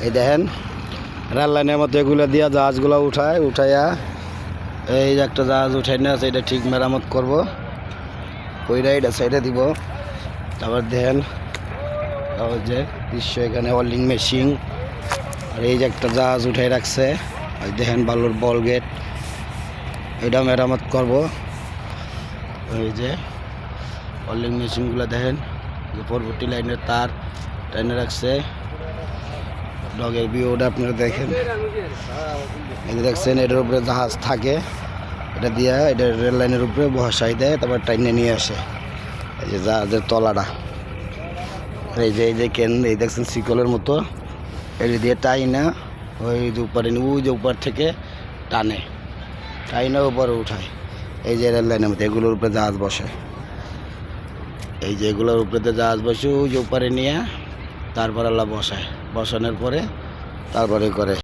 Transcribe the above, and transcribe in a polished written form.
এই দেখেন রেল লাইনের মতো এগুলো দিয়া জাহাজগুলো উঠাইয়া এই যে একটা জাহাজ উঠাই না আছে, এটা ঠিক মেরামত করব, ওইটা এটা সাইডে দিব। তারপর দেখেন ওই যে দৃশ্য, এখানে ওয়েল্ডিং মেশিন, আর এই যে একটা জাহাজ উঠাই রাখছে, ওই দেখেন বালুর বল গেট, এটা মেরামত করব। এই যে ওয়েল্ডিং মেশিনগুলো দেখেন, যে পরবর্তী লাইনের তার টাইনে রাখছে, ডগের ভিউটা আপনারা দেখেন, এই যে দেখছেন এটার উপরে জাহাজ থাকে, এটা দিয়া এটা রেল লাইনের উপরে বসাই দেয়, তারপর টাইনে নিয়ে আসে। এই যে জাহাজের তলাটা, এই যে কেন এই দেখছেন শিকলের মতো, এই দিয়ে টাইনা ওই যে উপরে ওই যে উপর থেকে টাইনা উপরে উঠায়। এই যে রেল লাইনের মতো এগুলোর উপরে জাহাজ বসে, এই যে এগুলোর উপরে জাহাজ বসে ওই যে উপরে নিয়ে তারপর আল্লাহ বসায়, বসানোর পরে তারপরে করে।